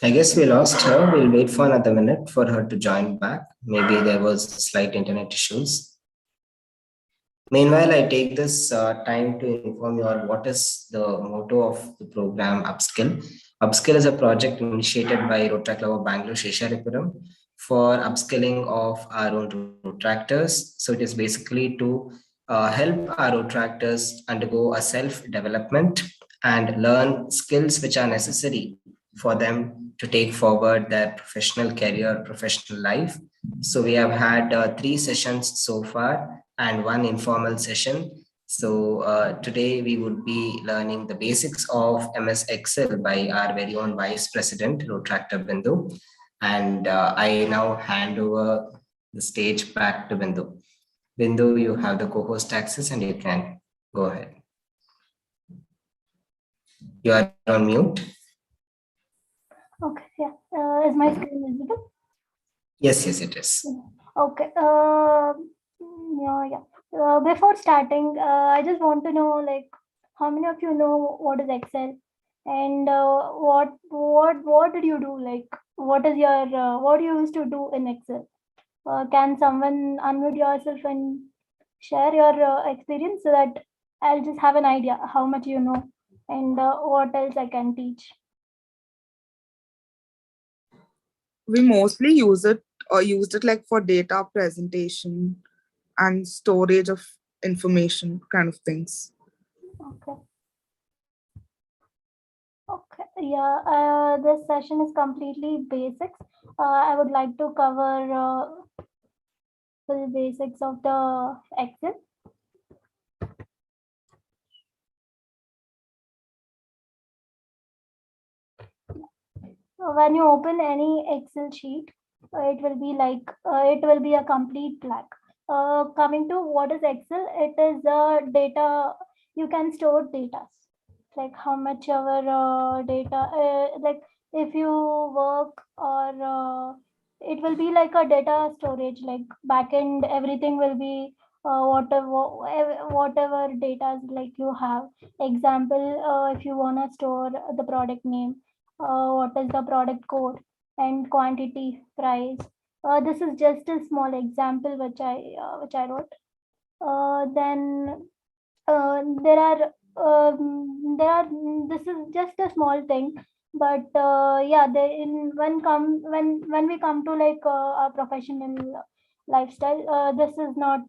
I guess we lost her. We'll wait for another minute for her to join back. Maybe there was slight internet issues. Meanwhile, I take this time to inform you all what is the motto of the program Upskill. Upskill is a project initiated by Rotary Club of Bangalore, Shesharipuram, for upskilling of our own road tractors. So it is basically to help our road tractors undergo a self-development and learn skills which are necessary for them to take forward their professional career, professional life. So we have had 3 sessions so far and one informal session. So today we would be learning the basics of MS Excel by our very own Vice President, Rotractor Bindu. And I now hand over the stage back to Bindu. Bindu, you have the co-host access and you can go ahead. You are on mute. Okay, yeah. Is my screen visible? Yes, it is. Okay. Before starting, I just want to know, like, how many of you know what is Excel, and what did you do? Like, what is your what you used to do in Excel? Can someone unmute yourself and share your experience so that I'll just have an idea how much you know and what else I can teach. We mostly used it like for data presentation and storage of information kind of things. Okay. Okay. Yeah. This session is completely basics. I would like to cover the basics of the Excel. When you open any Excel sheet, it will be like it will be a complete black. Coming to what is Excel, it is data. You can store data, like how much our data, like if you work or it will be like a data storage, like backend, everything will be whatever data like you have. Example, if you want to store the product name, what is the product code and quantity, price. This is just a small example which I wrote. Then there are this is just a small thing, but yeah, when we come to like a professional lifestyle, this is not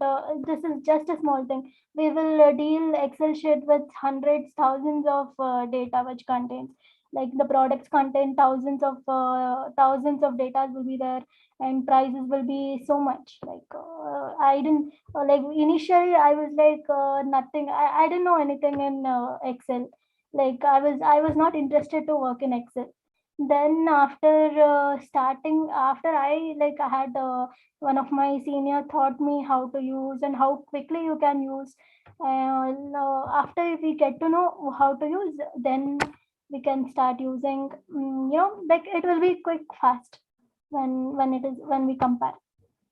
this is just a small thing. We will deal Excel sheet with hundreds, thousands of data which contains, like the products contain thousands of data will be there, and prices will be so much. Like I didn't like initially I was like nothing. I didn't know anything in Excel. Like I was not interested to work in Excel. Then after starting, after I had one of my senior taught me how to use and how quickly you can use. And after we get to know how to use, then we can start using. Like it will be quick, fast when we compare.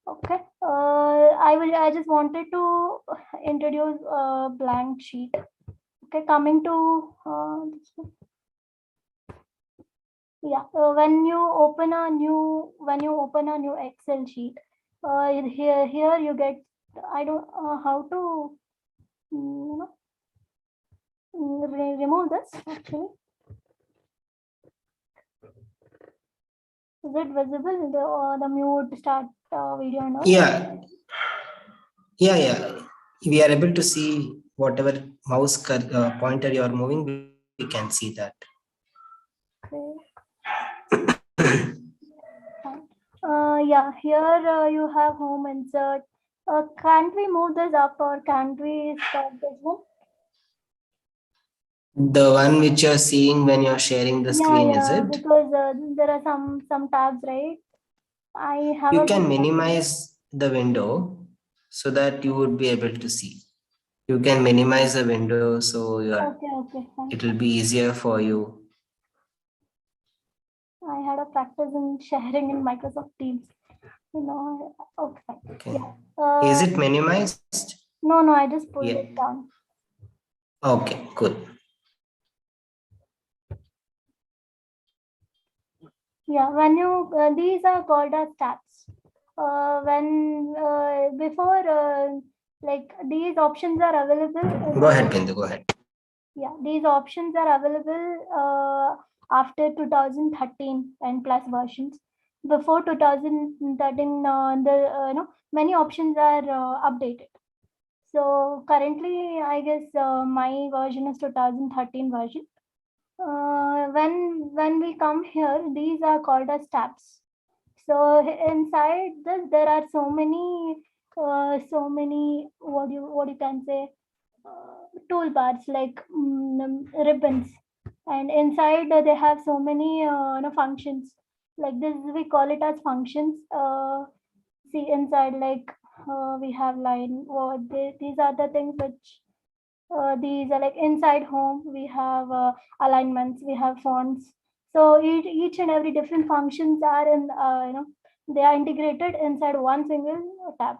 Okay. I just wanted to introduce a blank sheet. Okay, coming to yeah. When you open a new Excel sheet, here you get, I don't how to remove this actually. Is it visible? The mute start video now? Yeah. We are able to see whatever mouse pointer you are moving. We can see that. Okay. Yeah, here you have home insert. Can't we move this up or can't we stop this one? The one which you're seeing when you're sharing the screen, is it? Because there are some tabs, right? I have. You can minimize the window so that you would be able to see. You can minimize the window so Okay, fine. it will be easier for you. I had a practice in sharing in Microsoft Teams. Okay. Yeah. Is it minimized? No, I just pulled it down. Okay, good. Yeah, when you these are called as tabs. When before like these options are available Go ahead, Bindu, go ahead. yeah, these options are available after 2013 and plus versions. Before 2013 the many options are updated. So currently I guess my version is 2013 version. When we come here, these are called as tabs. So inside this, there are so many what you can say toolbars like ribbons, and inside they have so many functions. Like this, we call it as functions. See inside like we have line. These are the things which these are like inside home. We have alignments, we have fonts. So each and every different functions are in they are integrated inside one single tab.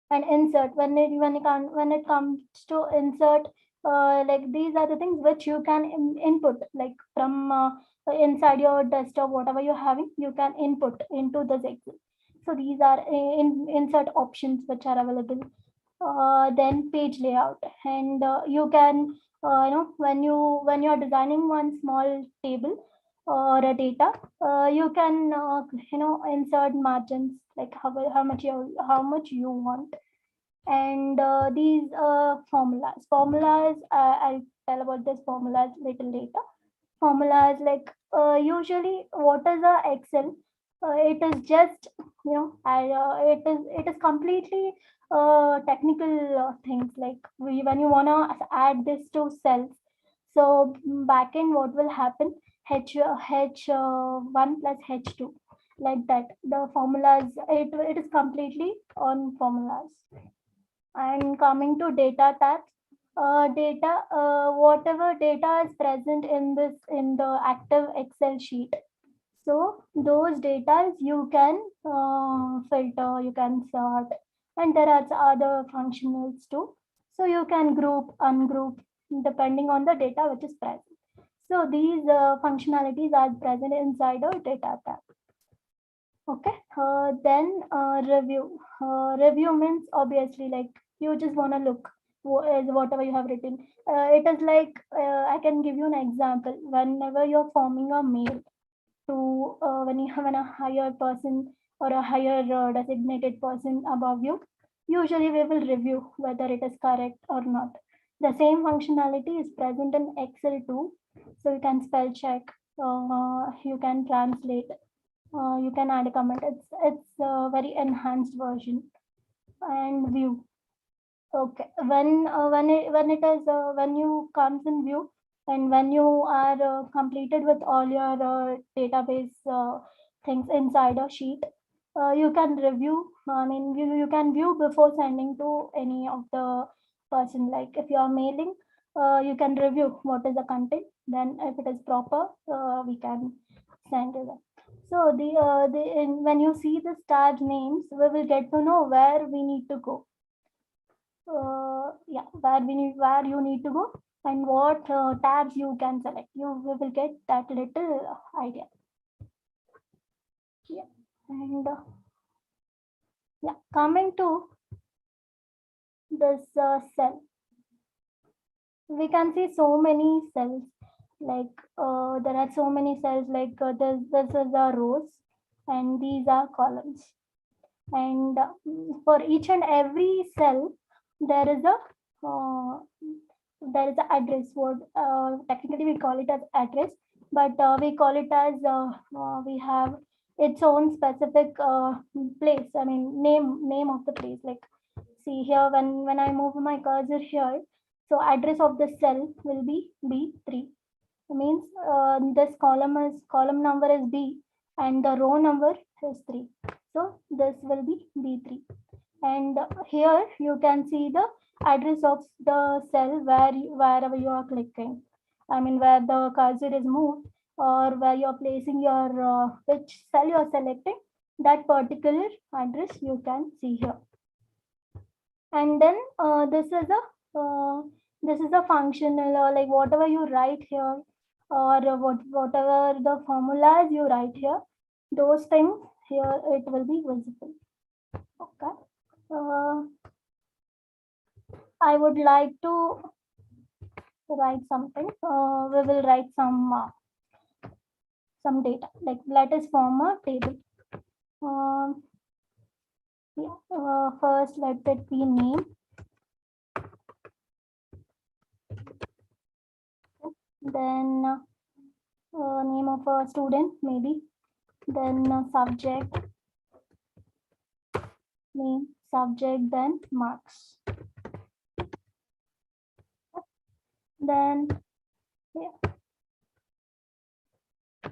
And insert, when it comes to insert, like these are the things which you can input like from inside your desktop, whatever you're having, you can input into this Excel. So these are insert options which are available. Then page layout, and you can when you're designing one small table or a data, you can insert margins like how much you want. And these formulas, I'll tell about this formulas little later. Formulas like usually what is a Excel, it is just it is completely technical things. Like when you want to add this to cells, so backend what will happen, h1 plus h2, like that. The formulas, it is completely on formulas. And coming to data tabs, data, whatever data is present in the active Excel sheet, so those data you can filter, you can sort, and there are other functionals too. So you can group, ungroup depending on the data which is present. So these functionalities are present inside a data tab. Okay, then review. Review means obviously like you just want to look whatever you have written. It is like I can give you an example. Whenever you're forming a mail to when a higher person or a higher designated person above you, usually we will review whether it is correct or not. The same functionality is present in Excel too. So you can spell check, you can translate, you can add a comment. It's a very enhanced version. And view. Okay, when it is when you comes in view, and when you are completed with all your database things inside a sheet, you can review. I mean, you can view before sending to any of the person. Like if you are mailing, you can review what is the content. Then if it is proper, we can send to them. So when you see the tab names, we will get to know where we need to go. Yeah, where you need to go, and what tabs you can select. You will get that little idea. Yeah, and yeah, coming to this cell, we can see so many cells. Like there are so many cells. Like this is the rows, and these are columns. And for each and every cell, there is a address. What technically we call it as address, but we call it as we have its own specific place. I mean, name of the place. Like see here, when I move my cursor here, so address of the cell will be B3. It means this column number is B, and the row number is 3. So this will be B3. And here you can see the address of the cell wherever you are clicking. I mean, where the cursor is moved, or where you're placing your which cell you're selecting, that particular address you can see here. And then this is a functional, like whatever you write here, or whatever the formulas you write here, those things here it will be visible. Okay. I would like to write something. We will write some data. Like let us form a table. First let it be name. Then name of a student maybe. Then subject name, subject, then marks. Then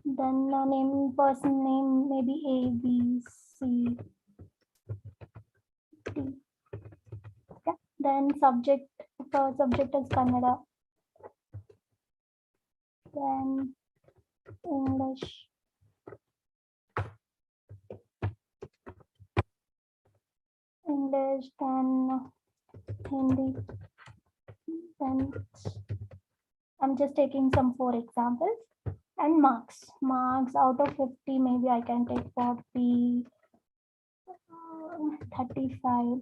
then name, person name maybe A, B, C, D. Okay. Then subject, subject is Kannada. Then English. English, then Hindi. Then I'm just taking some 4 examples. And marks. Marks out of 50, maybe I can take 40, 35,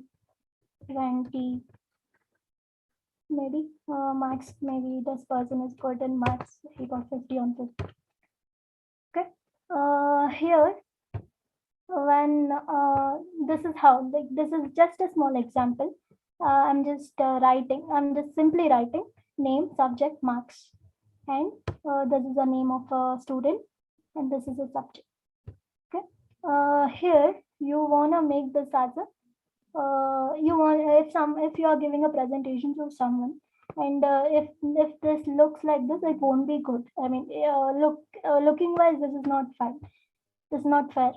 20. Maybe marks, maybe this person is good in maths. He got 50 on 50. Okay. Here, when this is how, like this is just a small example. I'm just writing. I'm just simply writing name, subject, marks, and this is the name of a student, and this is a subject. Okay. Here you wanna make this as a you want, if you are giving a presentation to someone, and if this looks like this, it won't be good. I mean, looking wise, this is not fine. This is not fair.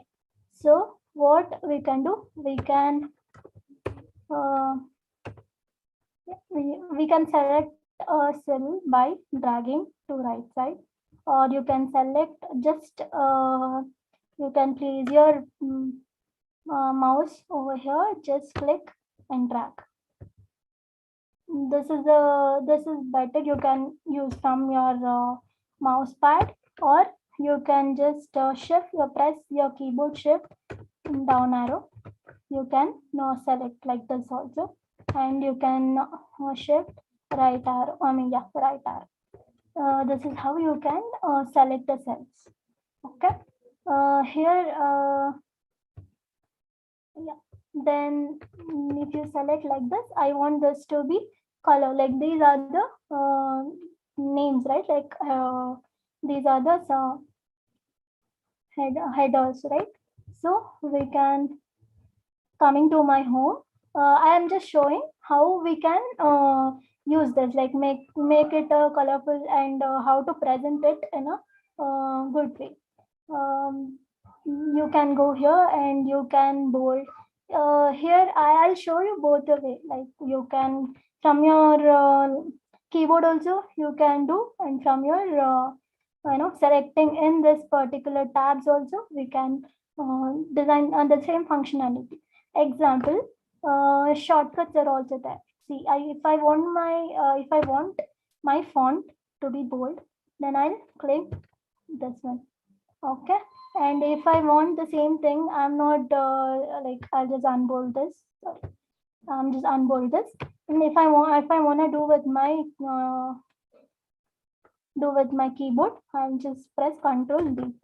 So what we can do, we can we can select a cell by dragging to right side, or you can select just you can place your mouse over here, just click and drag. This is better. You can use from your mouse pad, or you can just press your keyboard shift and down arrow. You can select like this also, and you can shift right arrow. Right arrow. This is how you can select the cells. Okay. Here. Yeah. Then if you select like this, I want this to be color. Like these are the names, right? Like these are the headers, right? So we can, coming to my home, I am just showing how we can use this, like make it colorful, and how to present it in a good way. You can go here and you can bold. Here I'll show you both the way. Like you can from your keyboard also you can do, and from your selecting in this particular tabs also we can design the same functionality. Example, shortcuts are also there. See, if I want my font to be bold, then I'll click this one. Okay. And if I want the same thing, I'm not like, I'll just unbold this. Sorry, I'm just unbold this. And if I want to do with my keyboard, I'll just press Control D.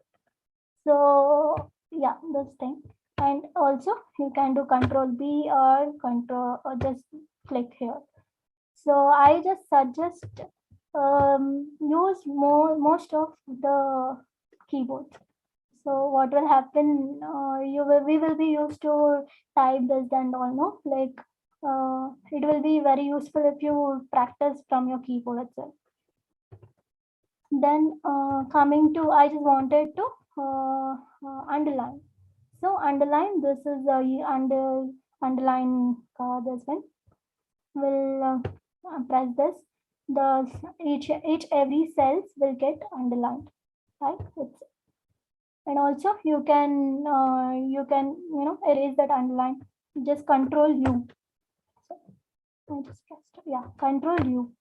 So yeah, this thing. And also you can do Control B or just click here. So I just suggest use most of the keyboards. So what will happen? We will be used to type this and all, no? Like it will be very useful if you practice from your keyboard itself. Then coming to, I just wanted to underline. So underline, this is underline this one. We'll press this. The every cells will get underlined, right? And also you can erase that underline. Just Control U. So I just pressed, yeah, Control U.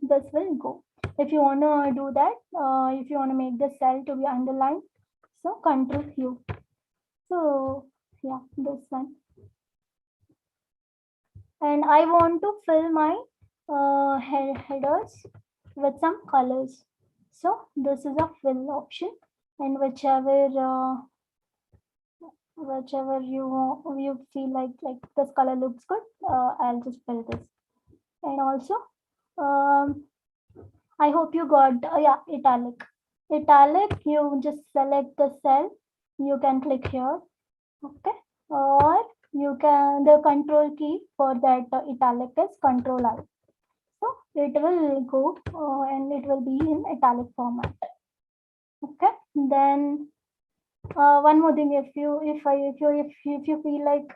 This will go. If you want to do that, if you want to make the cell to be underlined, so Control U. So yeah, this one. And I want to fill my headers with some colors. So this is a fill option, and whichever you feel like this color looks good, I'll just fill this. And also, I hope you got italic. Italic, you just select the cell. You can click here, okay, or you can the control key for that italic is Control I. So it will go and it will be in italic format. Okay, then one more thing, if you feel like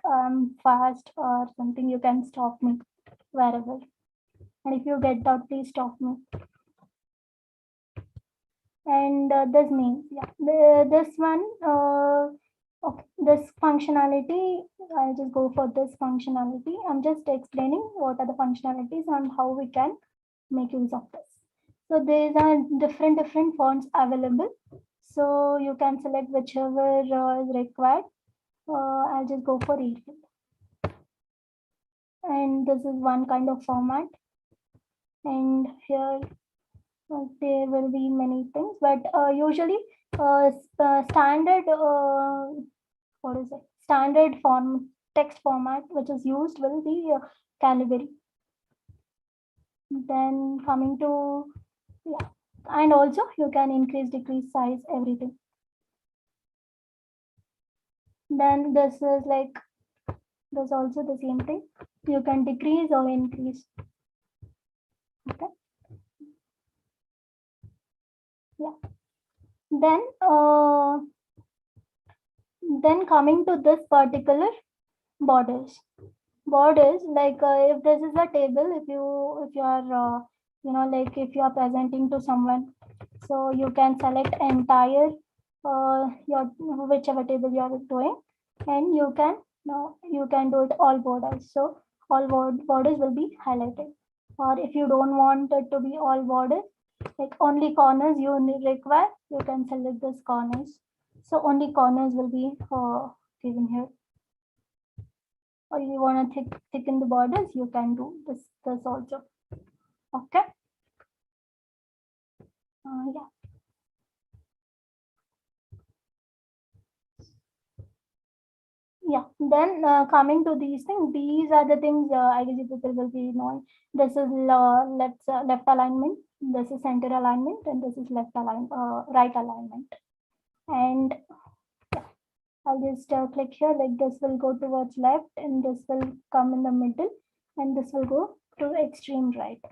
fast or something, you can stop me wherever, and if you get out, please stop me. And this means this one okay, this functionality, I'll just go for this functionality. I'm just explaining what are the functionalities and how we can make use of this. So there are different fonts available, so you can select whichever is required. I'll just go for Arial, and this is one kind of format. And here there will be many things, but usually standard what is it, standard form text format which is used will be Calibri. Then coming to and also you can increase, decrease size, everything. Then this is like this also the same thing, you can decrease or increase. Okay, then coming to this particular borders, like if this is a table, if you are like if you are presenting to someone, so you can select entire your whichever table you are doing, and you can do it all borders, so all borders will be highlighted. Or if you don't want it to be all borders, like only corners you require, you can select this corners, so only corners will be given here. Or you want to thicken the borders, you can do this also. Okay, yeah. Yeah, then coming to these things, these are the things I guess people will be knowing. This is left alignment, this is center alignment, and this is right alignment. And I'll just click here, like this will go towards left, and this will come in the middle, and this will go to extreme right.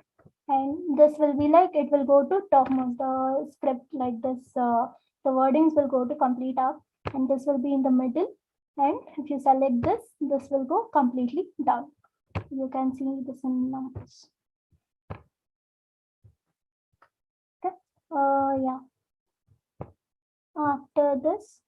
And this will be like, it will go to topmost, the script like this, the wordings will go to complete up, and this will be in the middle. And if you select this will go completely down. You can see this in numbers. Okay, yeah. After this,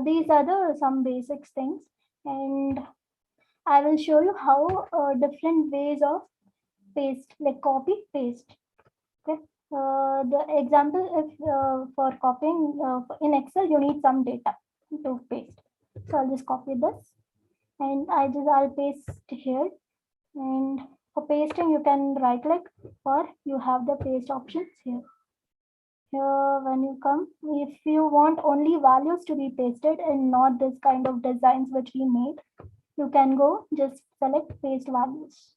these are the some basics things, and I will show you how different ways of paste, like copy paste. Okay, the example, if for copying in Excel you need some data to paste, so I'll just copy this, and I'll paste here. And for pasting you can right click, or you have the paste options here. Here when you come, if you want only values to be pasted and not this kind of designs which we made, you can go just select paste values.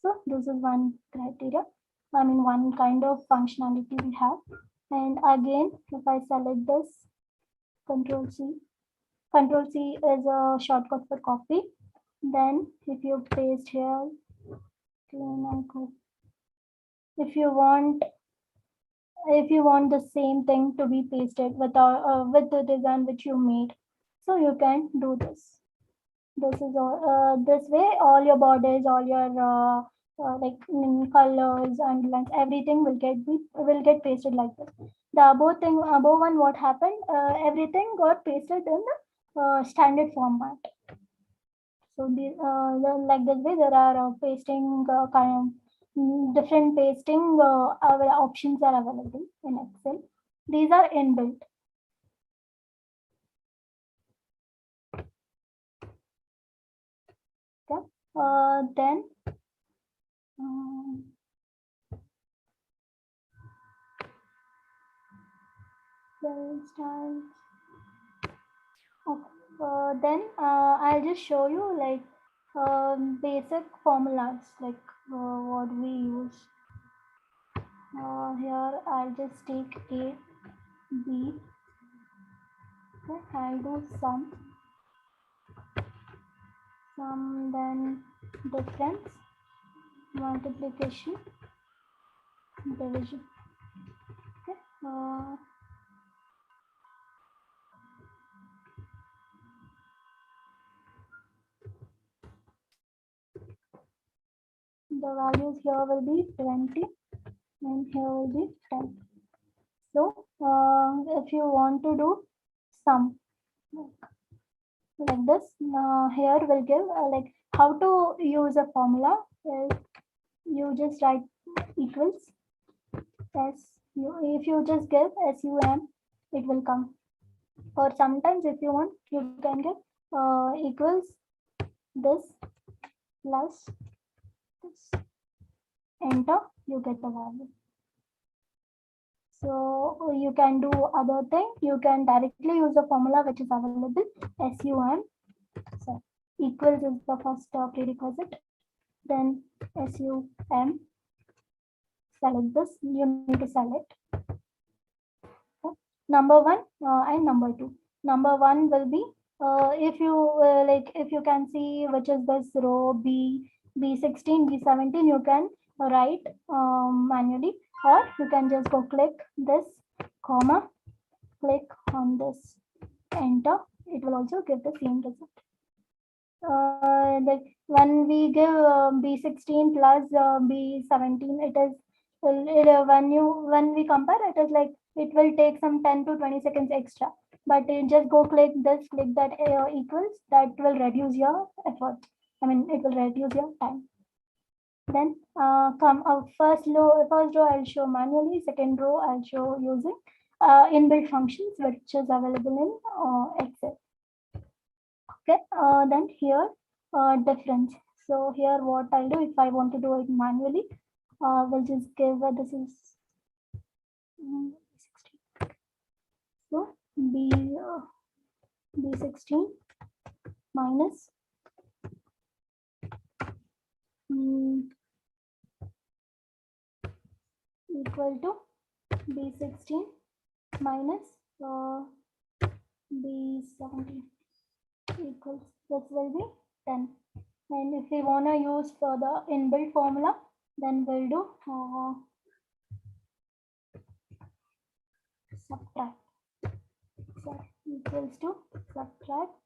So this is one criteria, one kind of functionality we have. And again, if I select this, Control C is a shortcut for copy. Then if you paste here, if you want the same thing to be pasted with the design which you made, so you can do this. This is all this way, all your borders, all your like colors, underlines, everything will get pasted like this. The above one, what happened, everything got pasted in the standard format. So like this way, there are pasting different pasting options are available in Excel. These are inbuilt. Okay. Then styles. Okay. Then I'll just show you like basic formulas like what we use. Here I'll just take A, B. Okay, I'll do sum, then difference, multiplication, division. Okay. The values here will be 20 and here will be 10. So if you want to do sum like this, here will give like how to use a formula is you just write equals if you just give SUM, it will come. Or sometimes if you want, you can get equals this plus this. Enter, you get the value. So you can do other thing. You can directly use the formula which is available. SUM. So equals is the first prerequisite. Then SUM. Select this. You need to select. Okay. Number 1 and number 2. Number 1 will be if you like if you can see which is this row B16, B17, you can write manually, or you can just go click this comma, click on this, enter. It will also give the same result. Like when we give B16 plus B17, it is when we compare, it is like it will take some 10 to 20 seconds extra. But just go click this, click that equals. That will reduce your effort. I mean, it will reduce your time. Then first row I'll show manually. Second row I'll show using inbuilt functions which is available in Excel. Okay. Then here difference. So here what I'll do if I want to do it manually, we'll just give this is 16. So B16 minus equal to B16 minus B17 equals this will be 10. And if we want to use for the inbuilt formula, then we'll do subtract. So equals to subtract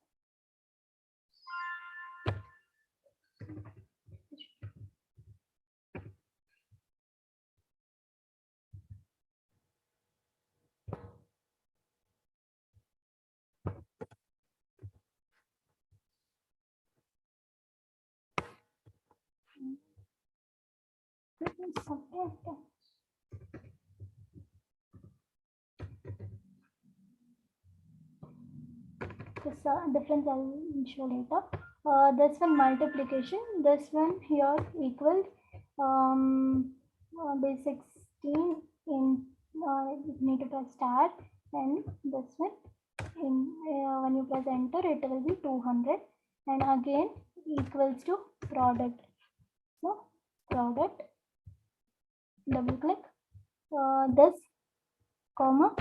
subtract. This difference I'll show later. This one multiplication. This one here equals B16 in you need to press start, and this one in when you press enter it will be 200, and again equals to product. So product, double click this comma.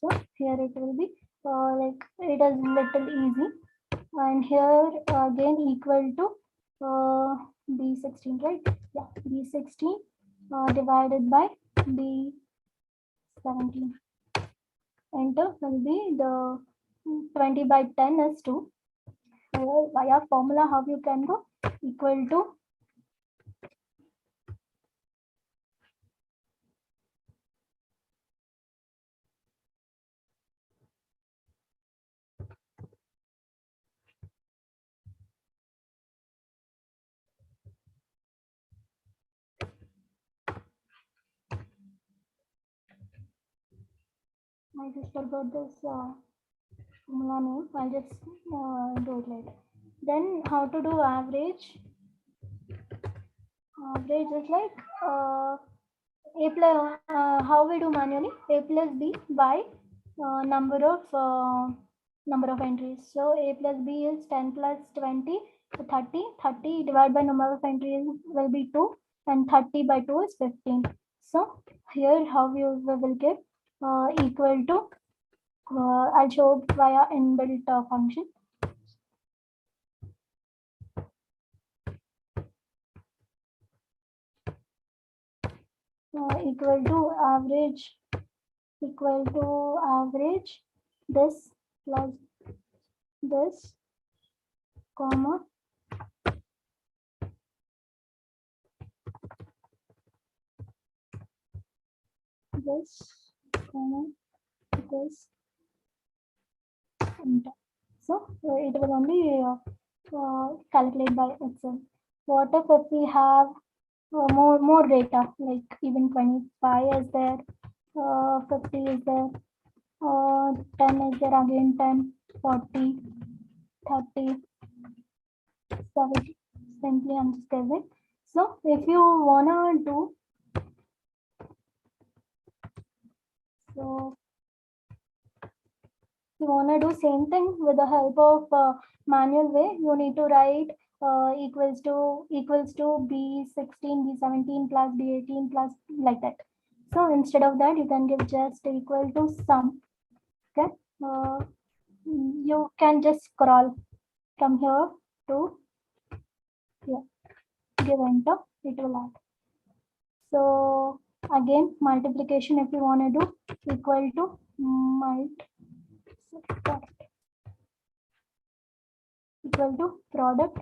So here it will be like it is little easy, and here again equal to B16, right? Yeah, B16 divided by B17. Enter will be the 20 by 10 is 2. So via formula how you can go equal to I just forgot this formula name. I'll just do it later. Then how to do average? Average is like a plus how we do manually a plus b by number of entries. So a plus b is 10 plus 20, 30. 30 divided by number of entries will be 2, and 30 by 2 is 15. So here how you will get equal to I'll show via inbuilt function. Equal to average this plus this comma this comma this enter. So it will only calculate by itself. What if we have more data, like even 25 is there, 50 is there, 10 is there, again 10, 40, 30, 70. Simply I'm just guessing. So if you wanna do, so you wanna do same thing with the help of manual way, you need to write equals to b16, b17 plus b18 plus like that. So instead of that, you can give just equal to sum. Okay, you can just scroll from here to here, give enter, it will add. So again, multiplication if you want to do equal to product,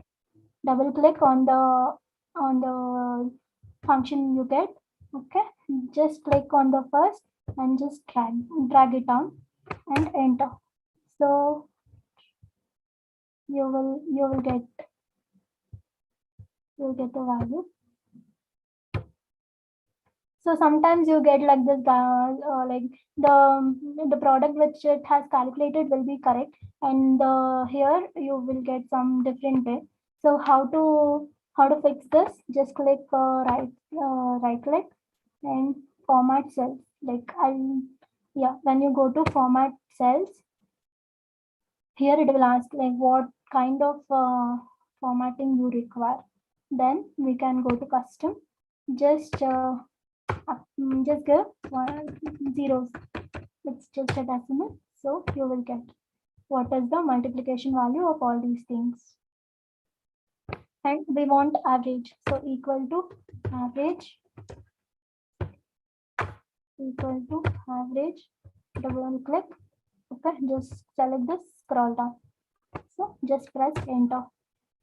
double click on the function you get. Okay, just click on the first and just drag it down and enter. So you will get the value. So sometimes you get like this, like the product which it has calculated will be correct, and here you will get some different way. So how to fix this? Just click right click and format cells. Like when you go to format cells, here it will ask like what kind of formatting you require. Then we can go to custom. Just give zeros. It's just a decimal. So you will get what is the multiplication value of all these things. And we want average. So equal to average. Double click. Okay, just select this, scroll down. So just press enter.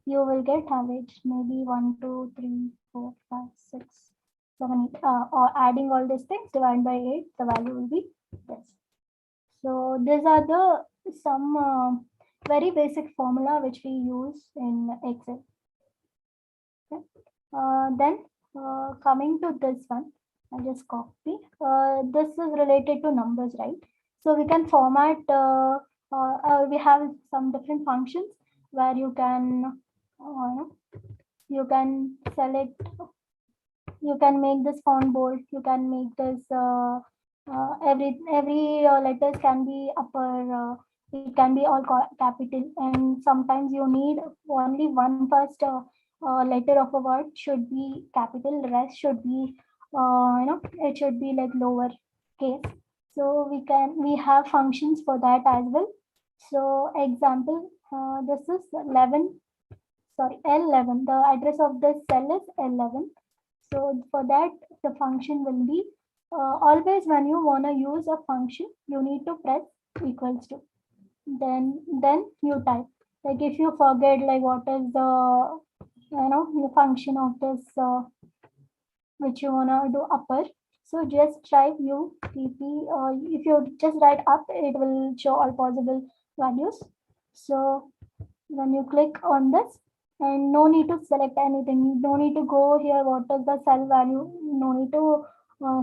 You will get average. Maybe 1, 2, 3, 4, 5, 6, 7, 8. Or adding all these things divided by 8, the value will be this. So these are the some very basic formula which we use in Excel. Okay. Then coming to this one, I'll just copy. This is related to numbers, right? So we can format. We have some different functions where you can select. You can make this font bold. You can make this every letters can be upper. It can be all capital, and sometimes you need only one first letter of a word should be capital. The rest should be it should be like lower case. So we have functions for that as well. So example, this is 11. Sorry, L11. The address of this cell is L11. So for that, the function will be always when you want to use a function, you need to press equals to. Then you type. Like if you forget like what is the function of this which you wanna do upper. So just type UPP. If you just write up, it will show all possible values. So when you click on this, and no need to select anything, no need to go here what is the cell value, no need to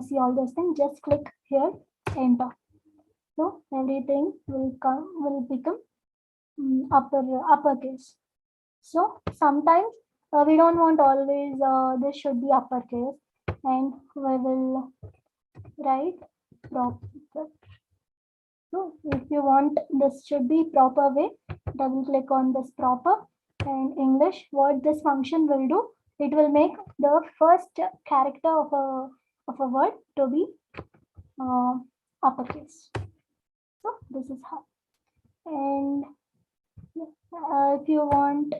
see all those things, just click here, enter. So everything will become uppercase. So sometimes we don't want always this should be uppercase, and we will write proper. So if you want this should be proper way, double click on this proper, and English. What this function will do, it will make the first character of a word to be uppercase. So this is how. And if you want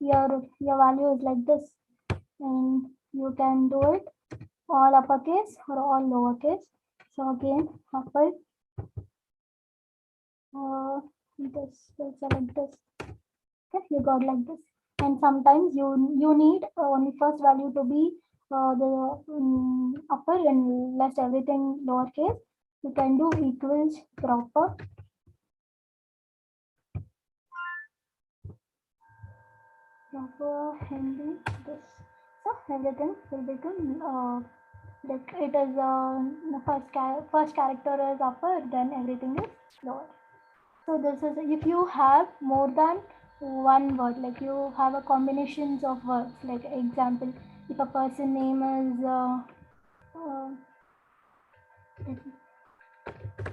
your value is like this, and you can do it all uppercase or all lowercase. So again, upper this will select this. Okay, you got like this. And sometimes you need only first value to be the upper and less everything lowercase. You can do equals proper. Proper Hindi this. So everything will become like it is the first character is upper, then everything is lower. So this is if you have more than one word, like you have a combinations of words. Like example, if a person name is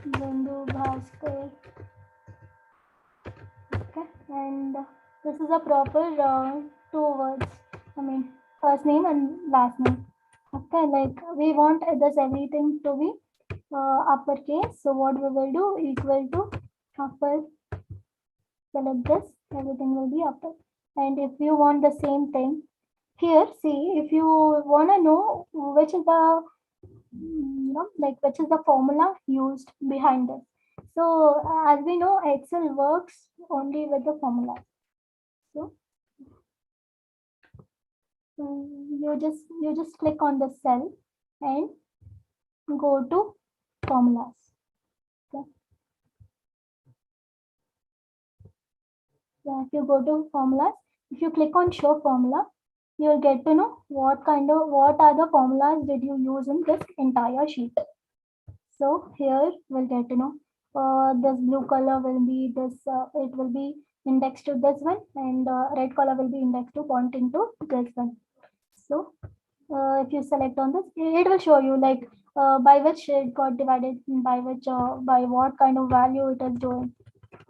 Bindu Bhaskar, okay, and this is a proper two words. I mean, first name and last name. Okay, like we want this everything to be uppercase. So what we will do equal to upper. Select this, everything will be upper. And if you want the same thing here, see if you want to know which is the like which is the formula used behind this. So as we know, Excel works only with the formula. So you just click on the cell and go to formulas. Okay. So if you go to formulas, if you click on show formula, you'll get to know what are the formulas did you use in this entire sheet. So here we'll get to know this blue color will be this, it will be indexed to this one, and red color will be indexed to pointing to this one. So if you select on this, it will show you like by which it got divided, by which by what kind of value it is doing,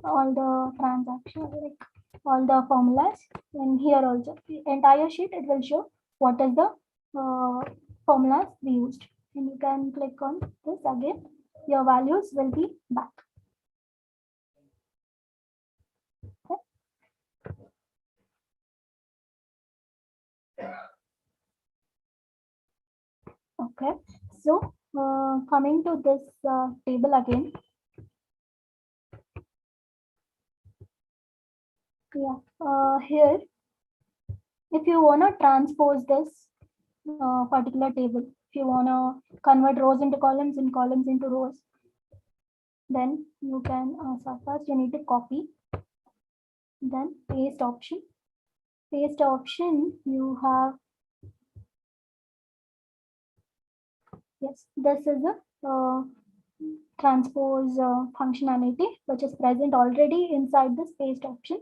all the transactions, like all the formulas. And here also the entire sheet, it will show what is the formulas we used, and you can click on this again, your values will be back. Okay, so coming to this table again. Yeah, here if you want to transpose this particular table, if you want to convert rows into columns and columns into rows, then you can so first you need to copy, then paste option. Paste option, you have, yes, this is a transpose functionality which is present already inside this paste option.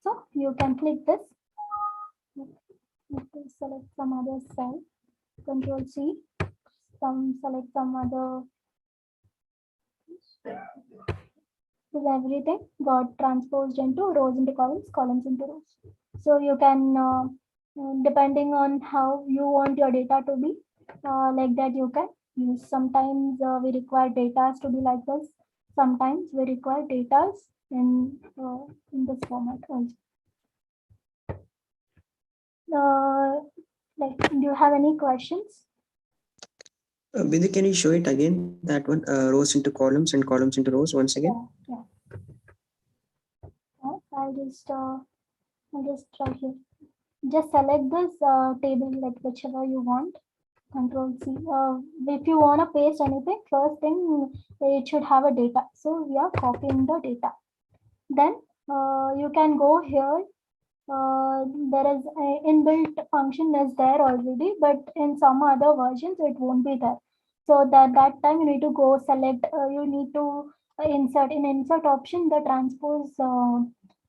So you can click this, select some other cell, Control C, select some other. Is everything got transposed into rows into columns, columns into rows. So you can, depending on how you want your data to be, like that you can use. Sometimes we require data to be like this. Sometimes we require data in this format also. Like, do you have any questions? Bindu, can you show it again? That one, rows into columns and columns into rows once again? Yeah. I'll just try here. Just select this table, like whichever you want. Control C. If you want to paste anything, first thing it should have a data. So we are copying the data. Then you can go here there is a inbuilt function is there already, but in some other versions it won't be there. So that time you need to go select, you need to insert in insert option, the transpose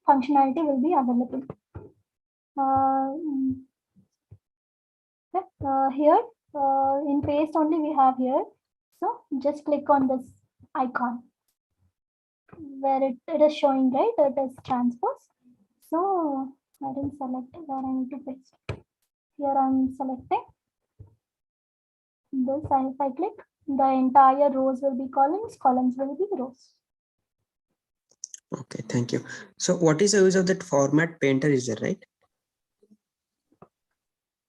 functionality will be available. Here in paste only we have here. So just click on this icon where it is showing, right? It is transpose. So I didn't select where I need to paste. Here I'm selecting this, and if I click, the entire rows will be columns, columns will be rows. Okay, thank you. So what is the use of that format painter, is there, right?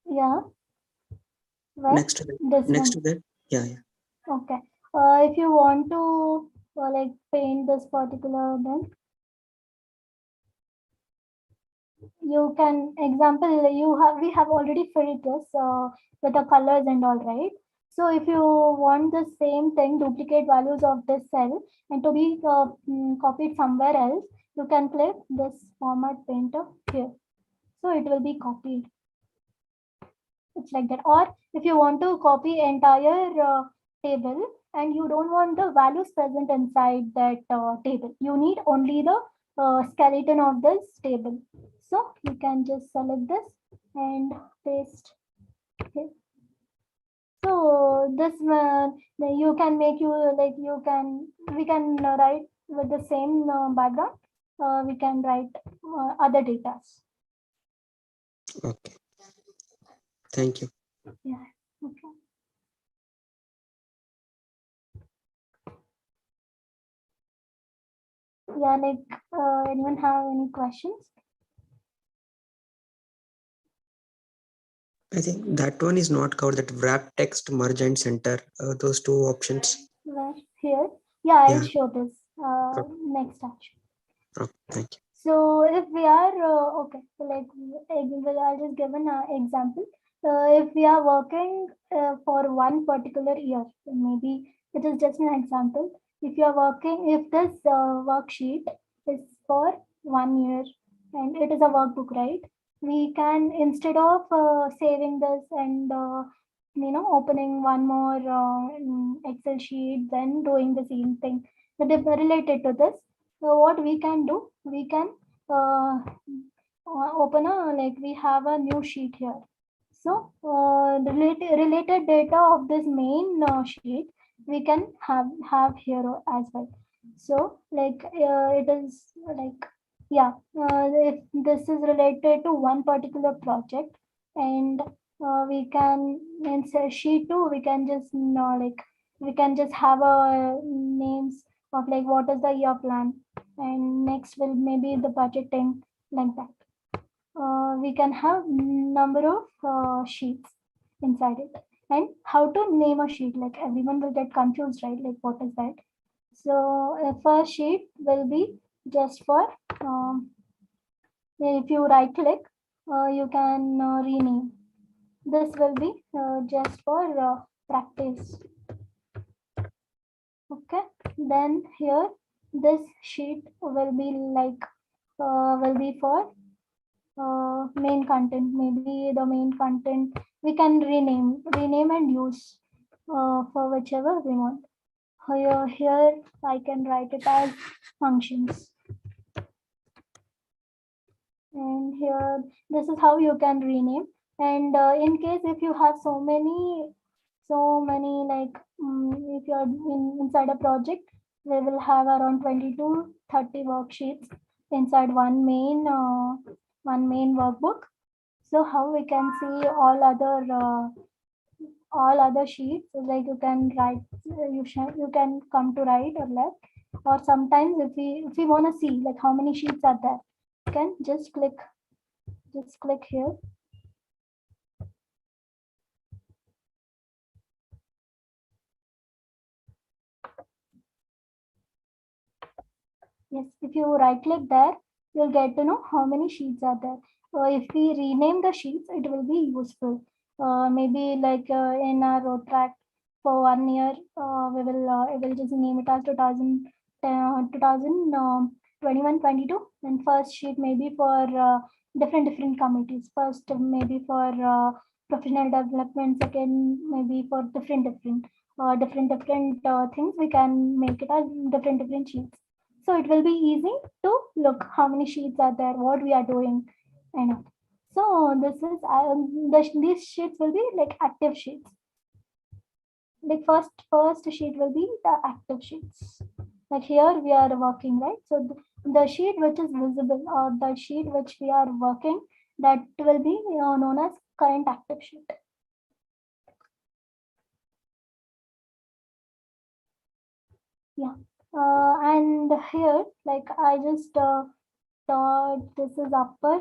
Yeah. Where? Next to that. This Next one. to that. Yeah. Okay. If you want to like paint this particular, then you can, example, we have already filled this with the colors and all, right? So if you want the same thing, duplicate values of this cell and to be copied somewhere else, you can click this format painter here. So it will be copied. It's like that. Or if you want to copy entire table and you don't want the values present inside that table, you need only the skeleton of this table. So you can just select this and paste here. So this you can make you like you can we can write with the same background. We can write other data. Okay. Thank you. Yeah. Okay. Yeah, like anyone have any questions? I think that one is not covered. That wrap text, merge and center. Those two options. Where? Here? Yeah, I'll Yeah. show this Okay. next touch. Okay, thank you. So if we are okay, so like I'll just give an example. If we are working for one particular year, maybe it is just an example. If you are working, if this worksheet is for 1 year and it is a workbook, right? We can, instead of saving this and opening one more Excel sheet, then doing the same thing, but if related to this, so what we can do, we can open a, like we have a new sheet here. So the related data of this main sheet, we can have here as well. So like it is like, yeah, if this is related to one particular project, and we can in sheet 2 we can just like we can just have a names of like what is the year plan, and next will maybe the budgeting, like that. We can have number of sheets inside it, and how to name a sheet, like everyone will get confused, right? Like what is that? So first sheet will be just for if you right click, you can rename. This will be just for practice. Okay, then here this sheet will be like will be for main content. Maybe the main content we can rename and use for whichever we want. Here I can write it as functions, and here this is how you can rename. And in case if you have so many like if you're inside a project, we will have around 20 to 30 worksheets inside one main workbook. So how we can see all other sheets, like you can write, you can come to right or left, or sometimes if we want to see like how many sheets are there, you can just click here. Yes, if you right click there, you'll get to know how many sheets are there. So if we rename the sheets, it will be useful. Maybe like in our road track for 1 year, we will just name it as 2021-22, and first sheet maybe for different committees. First, maybe for professional development. Second, maybe for different things. We can make it as different sheets. So it will be easy to look how many sheets are there, what we are doing, and all. So this is these sheets will be like active sheets. Like first sheet will be the active sheets. Like here we are working, right? So the sheet which is visible, or the sheet which we are working, that will be known as current active sheet. Yeah. And here, like I just thought this is upper.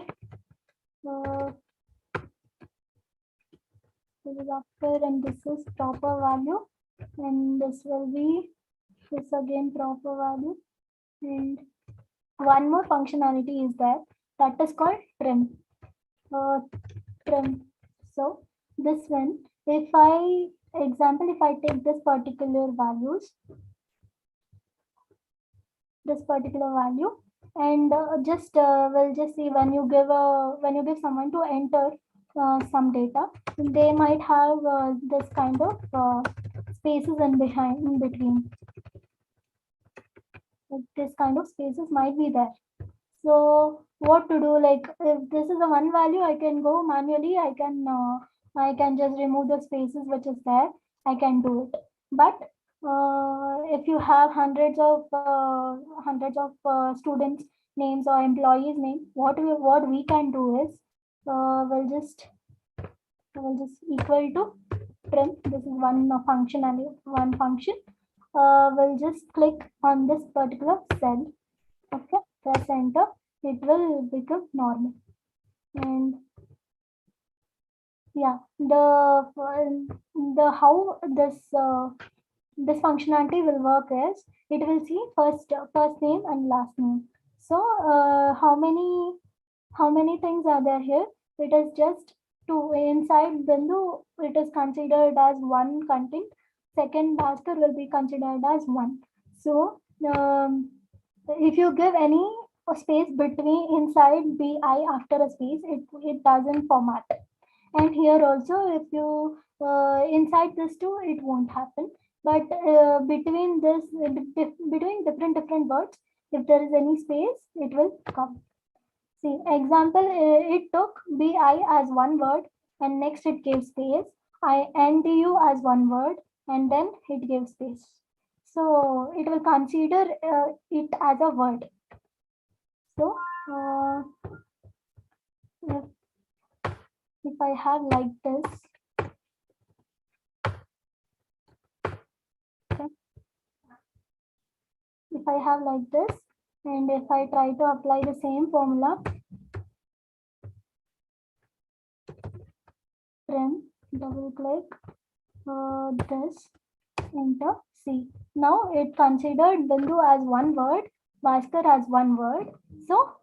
This is upper and this is proper value, and this will be this again proper value. And one more functionality is there, that is called trim. Trim. So this one, if I if I take this particular value, and we'll just see when you give someone to enter some data, they might have this kind of spaces in between. Like this kind of spaces might be there. So what to do? Like if this is a one value, I can go manually. I can just remove the spaces which is there. I can do it. But if you have hundreds of students names or employees name, what we can do is we'll just equal to trim. This is one function. We'll just click on this particular cell. Okay, press enter. It will become normal. And yeah, the how this functionality will work is, it will see first name and last name. So how many things are there here? It is just two. Inside Bindu, it is considered as one content. Second Bhaskar will be considered as one. So if you give any space between inside bi after a space, it doesn't format. And here also, if you inside this too, it won't happen. But between different words, if there is any space, it will come. See, example, it took bi as one word, and next it gave space. I ndu as one word, and then it gives space. So it will consider it as a word. So if I have like this, okay. If I have like this, and if I try to apply the same formula, trim, double click this, enter, see. Now it considered Bindu as one word, Bhaskar as one word. So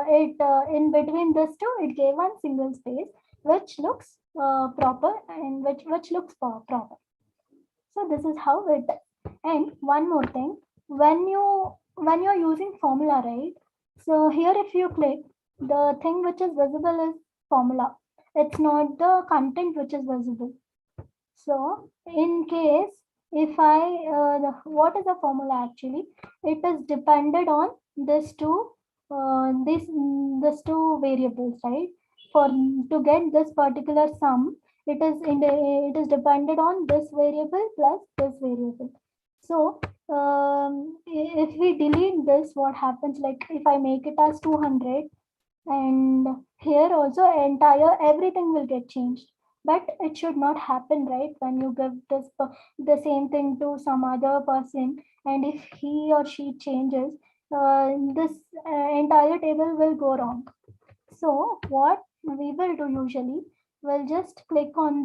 it in between this two, it gave one single space, which looks proper, and which looks proper. So this is how it. And one more thing, when you're using formula, right? So here, if you click, the thing which is visible is formula. It's not the content which is visible. So in case if I what is the formula actually? It is dependent on this two variables, right? For to get this particular sum, it is dependent on this variable plus this variable. So if we delete this, what happens? Like if I make it as 200, and here also entire everything will get changed. But it should not happen, right? When you give this the same thing to some other person, and if he or she changes, this entire table will go wrong. So what we will do usually, we'll just click on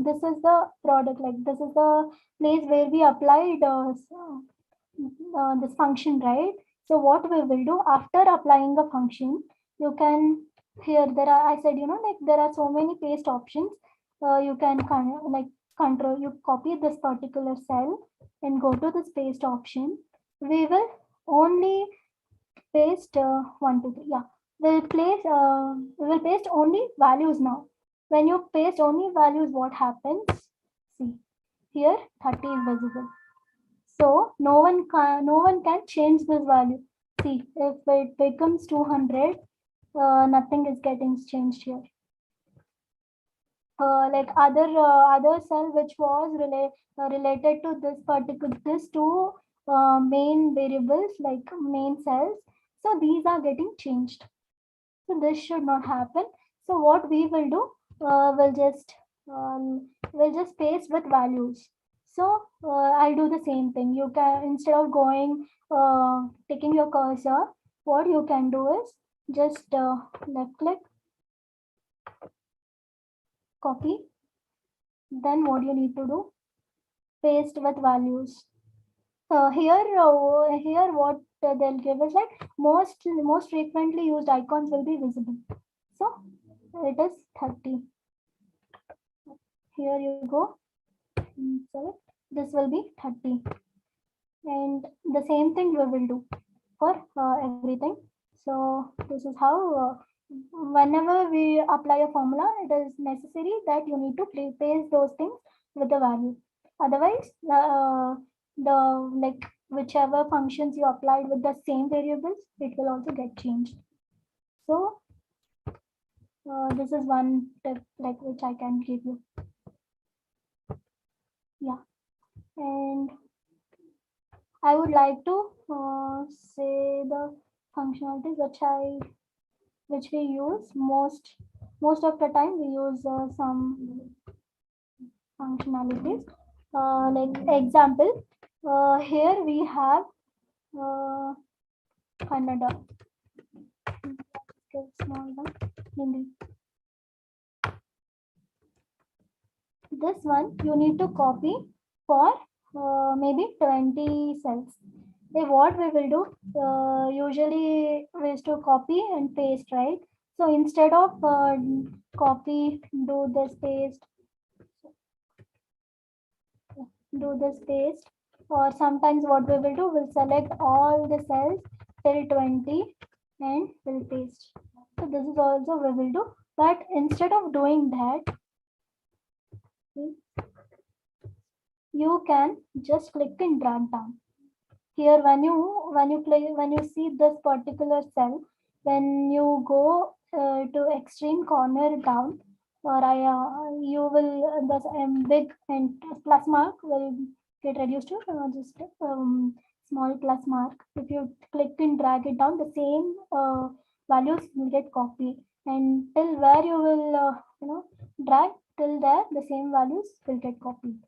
this is the product, like this is the place where we applied this function, right? So what we will do after applying a function, you can, here there are, I said, like there are so many paste options. You can control, you copy this particular cell and go to this paste option. We will only paste 1, 2, 3. Yeah, We will paste only values now. When you paste only values, what happens? See, here 30 is visible. So no one can change this value. See, if it becomes 200, nothing is getting changed here. Like other cell which was related to this two main variables, like main cells. So these are getting changed. So this should not happen. So what we will do, we'll just paste with values. So I'll do the same thing. You can, instead of going taking your cursor, what you can do is just left click, copy. Then what you need to do, paste with values. Here what they'll give is like most frequently used icons will be visible. So it is 30. Here you go. Select. This will be 30. And the same thing we will do for everything. So this is how whenever we apply a formula, it is necessary that you need to paste those things with the value. Otherwise, the like whichever functions you applied with the same variables, it will also get changed. So this is one tip like which I can give you. Yeah, and I would like to say the functionalities which we use most of the time. We use some functionalities like example. Here we have Kannada. Small one, Hindi. This one you need to copy for maybe 20 cells. What we will do, usually we used to copy and paste, right? So instead of copy, do this paste, or sometimes what we will do, we'll select all the cells till 20 and we'll paste. So this is also we will do, but instead of doing that, you can just click and drag down. Here when you see this particular cell, when you go to extreme corner down, or you will the big and plus mark will get reduced to just small plus mark. If you click and drag it down, the same values will get copied, and till where you will drag, till there the same values will get copied.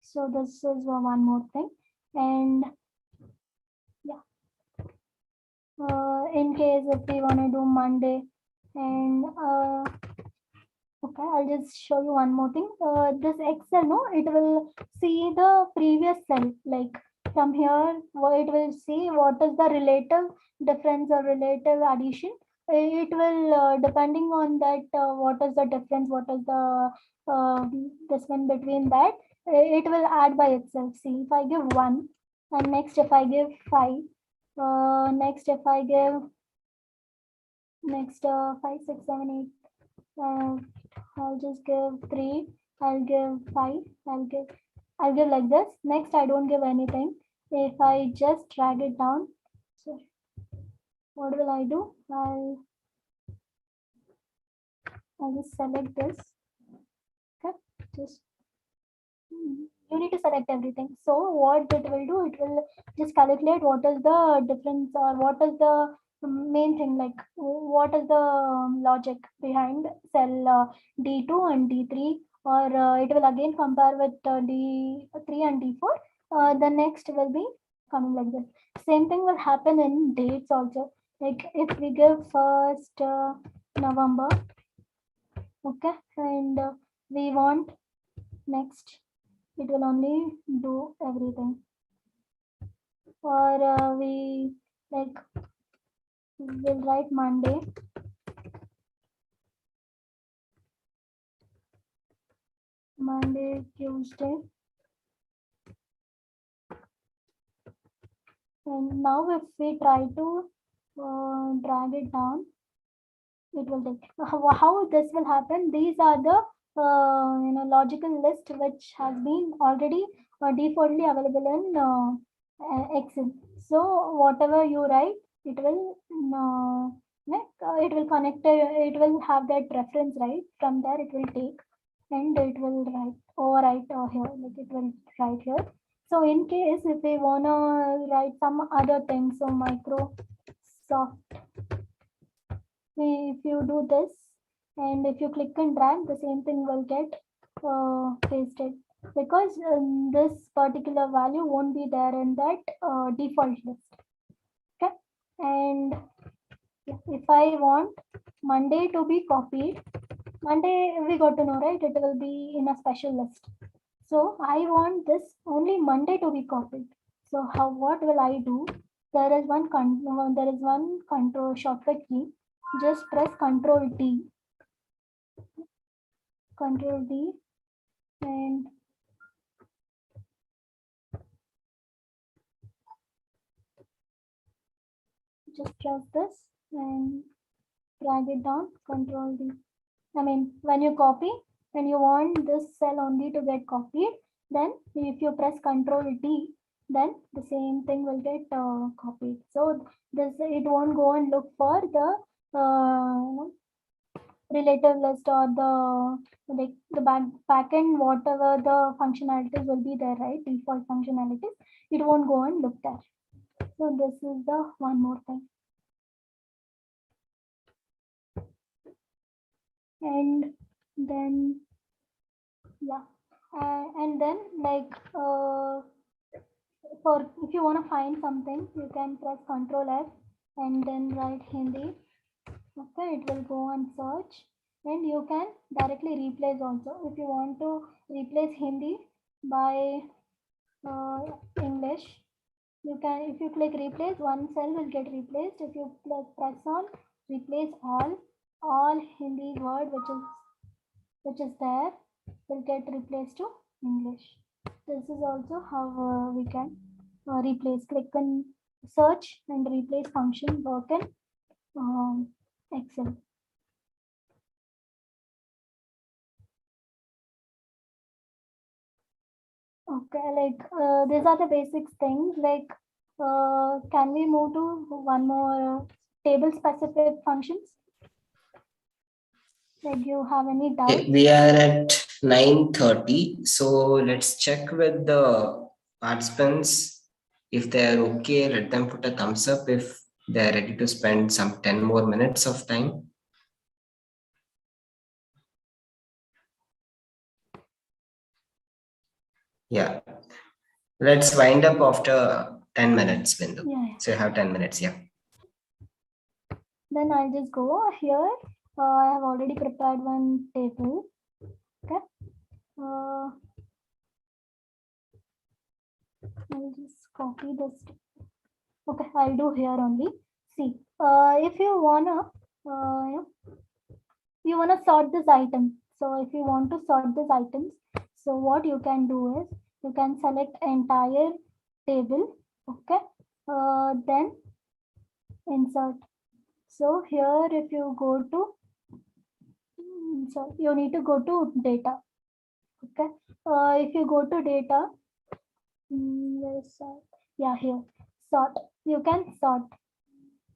So this is one more thing. And yeah, in case if we want to do Monday, and okay, I'll just show you one more thing. This Excel, no, it will see the previous cell. Like from here, it will see what is the relative difference or relative addition. It will depending on that what is the difference, what is the this one between that. It will add by itself. See, if I give 1, and next if I give 5, next if I give 5, 6, 7, 8, I'll just give 3, I'll give 5, I'll give like this. Next I don't give anything. If I just drag it down, so what will I do? I'll just select this. Okay, just you need to select everything. So what it will do, it will just calculate what is the difference or what is the main thing, like what is the logic behind cell D2 and D3, or it will again compare with D3 and D4. The next will be coming like this. Same thing will happen in dates also. Like if we give 1st November, okay, and we want next, it will only do everything. Or we like will write Monday, Tuesday, And now if we try to drag it down, it will take. How this will happen? These are the logical list which has been already defaultly available in Excel. So whatever you write, it will it will connect. It will have that reference, right? From there, it will take and it will overwrite here. Like it will write here. So in case if we wanna write some other things, so Microsoft, if you do this and if you click and drag, the same thing will get pasted, because this particular value won't be there in that default list. Okay, and if I want Monday to be copied, Monday we got to know, right? It will be in a special list. So I want this only Monday to be copied. So what will I do? There is one control shortcut key. Just press Control D, and just press this and drag it down. Control D. I mean, when you copy, when you want this cell only to get copied, then if you press Control D, then the same thing will get copied. So this, it won't go and look for the relative list or the backend, whatever the functionalities will be there, right? Default functionalities, it won't go and look there. So this is the one more thing. And then and then for if you want to find something, you can press Control F and then write Hindi. Okay, it will go and search, and you can directly replace also. If you want to replace Hindi by English, you can, if you click replace, one cell will get replaced. If you press on replace all Hindi word which is there will get replaced to English. This is also how we can replace. Click on search and replace function work in Excel. Okay, these are the basic things. Can we move to one more table specific functions? Like, you have any doubt? Okay, we are at 9:30, so let's check with the participants. If they are okay, let them put a thumbs up if they are ready to spend some 10 more minutes of time. Yeah, let's wind up after 10 minutes, Bindu. Yeah. So you have 10 minutes, yeah. Then I'll just go here. I have already prepared one table. Okay. I'll just copy this. Okay, I'll do here only. See, if you wanna, you wanna sort this item. So if you want to sort these items, so what you can do is you can select entire table. Okay. Then insert. So here, if you go to, so you need to go to data. Okay. If you go to data, where is sort? Yeah, here, sort. You can sort.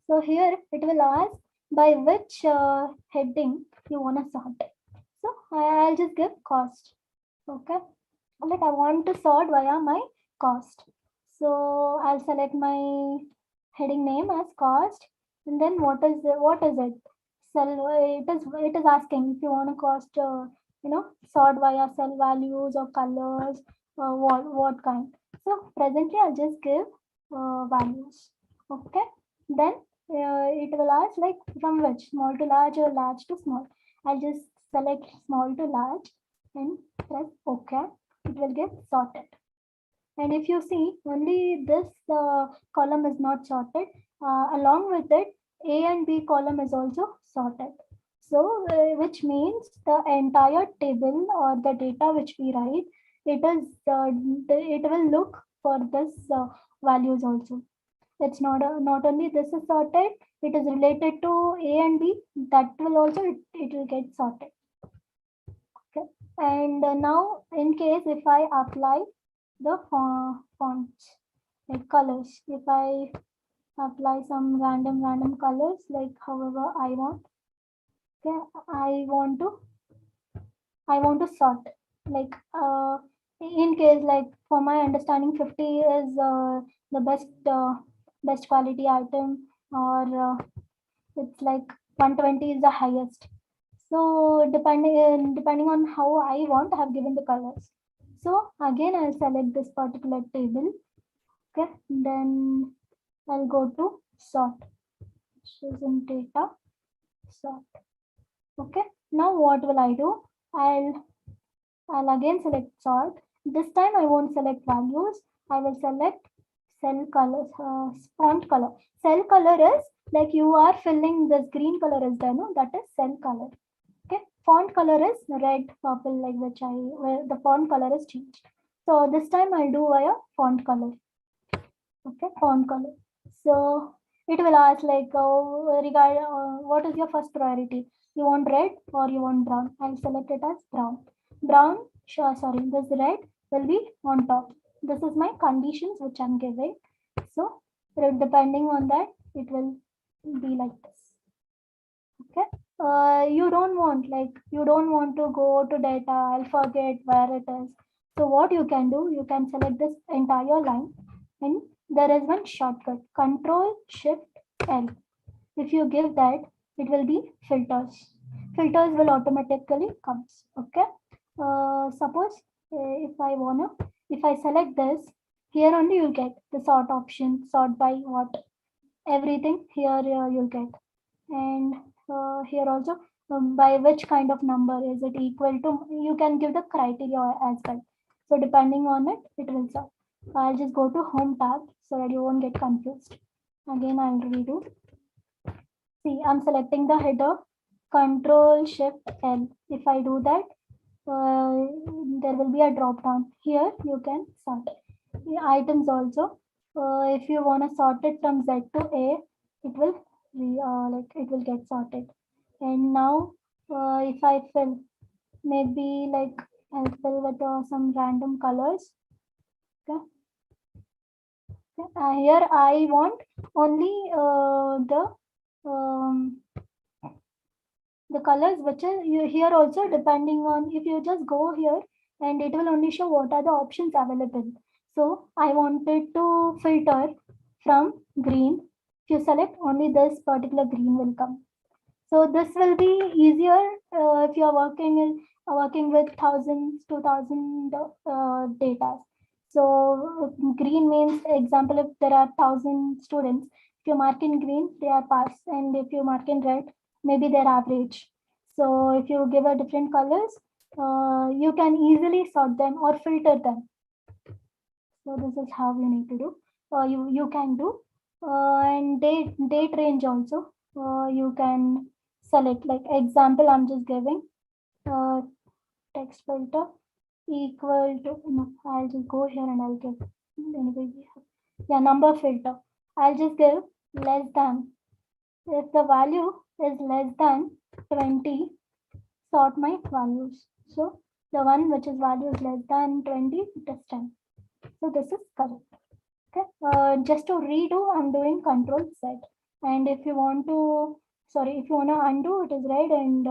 So here it will ask by which heading you want to sort. So I'll just give cost. Okay. Like, I want to sort via my cost. So I'll select my heading name as cost, and then what is it? It is asking if you want to cost sort via cell values or colors or what kind. So presently I'll just give values. Okay. Then it will ask like from which, small to large or large to small. I'll just select small to large and press OK. It will get sorted. And if you see, only this column is not sorted. Along with it, A and B column is also sorted. So which means the entire table or the data which we write, it will look for this values also. It's not only this is sorted, it is related to A and B. That will also it will get sorted. Okay. And now, in case if I apply the fonts like colors, if I apply some random colors like however I want. Okay, I want to sort like in case like for my understanding 50 is the best quality item, or it's like 120 is the highest. So depending on how I want, I have given the colors. So again I'll select this particular table. Okay, then I'll go to sort, choosing data, sort. Okay, now what will I do? I'll again select sort. This time I won't select values. I will select cell colors, font color. Cell color is like you are filling this green color is there, no? That is cell color. Okay, font color is red, purple, like where the font color is changed. So this time I'll do via font color. Okay, font color. So it will ask like what is your first priority? You want red or you want brown? I'll select it as brown. Brown, sure, sorry, this red will be on top. This is my conditions which I'm giving. So depending on that, it will be like this. Okay. You don't want to go to data. I'll forget where it is. So what you can do, you can select this entire line, and there is one shortcut, Control Shift L. If you give that, it will be filters. Filters will automatically comes. Okay. Suppose if I select this, here only you'll get the sort option, sort by what, everything here you'll get, and here also by which kind of number is it equal to. You can give the criteria as well. So depending on it, it will sort. I'll just go to home tab so that you won't get confused. Again, I'll redo. See, I'm selecting the header, Control Shift L. If I do that, there will be a drop down. Here you can sort the items also. If you want to sort it from Z to A, it will it will get sorted. And now if I fill, maybe like I'll fill with some random colors. Okay. Here I want only the colors which are here also, depending on if you just go here and it will only show what are the options available. So I wanted to filter from green. If you select, only this particular green will come. So this will be easier if you are working with thousands, 2,000 data. So green means, example, if there are 1,000 students, if you mark in green, they are pass, and if you mark in red, maybe they're average. So if you give a different colors, you can easily sort them or filter them. So this is how you need to do. You can do, and date range also. You can select, like example, I'm just giving text filter equal to, no, I'll just go here and I'll give anyway number filter. I'll just give less than. If the value is less than 20, sort my values. So the one which is value is less than 20, it is 10. So this is correct. Okay. Just to redo, I'm doing Control Z. And if you want to, if you want to undo, it is red, and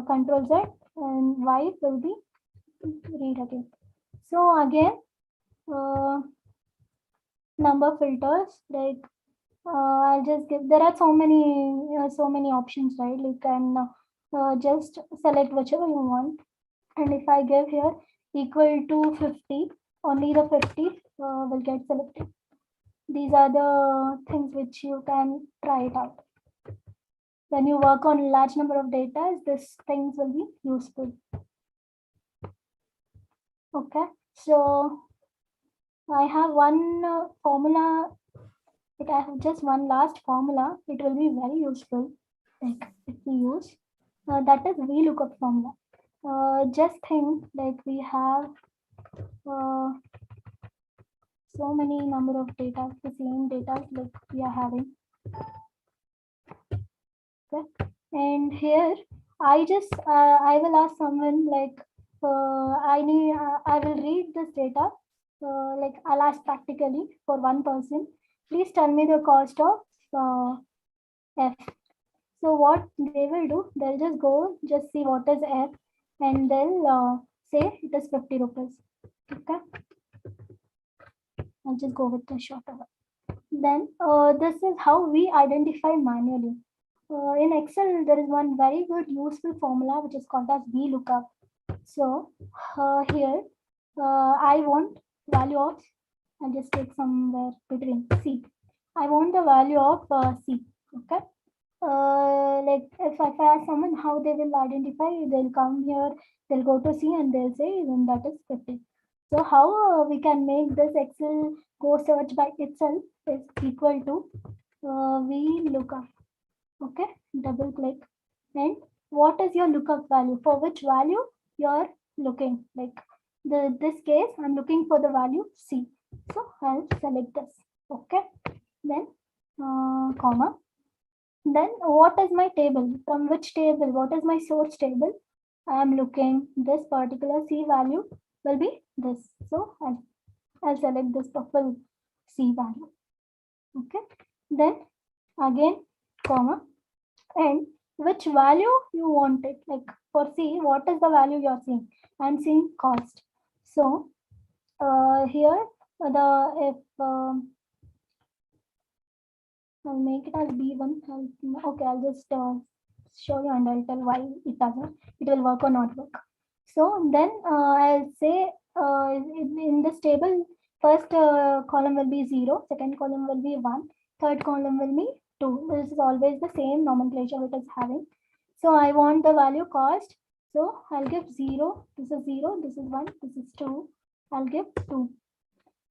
Control Z, and Y will be read again. So again, number filters, like I'll just give, there are so many options, right? You can just select whichever you want. And if I give here equal to 50, only the 50 will get selected. These are the things which you can try it out. When you work on large number of data, these things will be useful. Okay, so I have one formula. I have just one last formula. It will be very useful. Like if we use that is VLOOKUP formula. Just think like we have so many number of data, the same data like we are having. Okay. And here I will ask someone like I will read this data. Like I'll ask practically for one person. Please tell me the cost of F. So what they will do, they'll just go, just see what is F, and they'll say it is 50 rupees. Okay. I'll just go with the shorter one. Then this is how we identify manually. In Excel, there is one very good useful formula which is called as VLOOKUP. So here I want value of, I'll just take somewhere between C. I want the value of C. Okay. Like if I ask someone how they will identify, they'll come here, they'll go to C and they'll say then that is 50. So how we can make this Excel go search by itself is equal to VLOOKUP. Okay, double click, and what is your lookup value, for which value you're looking, like this case I'm looking for the value C, so I'll select this. Okay, then comma, then what is my table, from which table, what is my source table, I'm looking this particular C value will be this, so I'll select this full C value. Okay, then again comma, and which value you want it, like for C, what is the value you're seeing, I'm seeing cost. So here the if I'll make it as B1. Okay, I'll just show you and I'll tell why it doesn't, it will work or not work. So then I'll say in this table, first column will be 0, second column will be 1, third column will be 2. This is always the same nomenclature it is having. So I want the value cost. So I'll give 0, this is 0, this is 1, this is 2. I'll give 2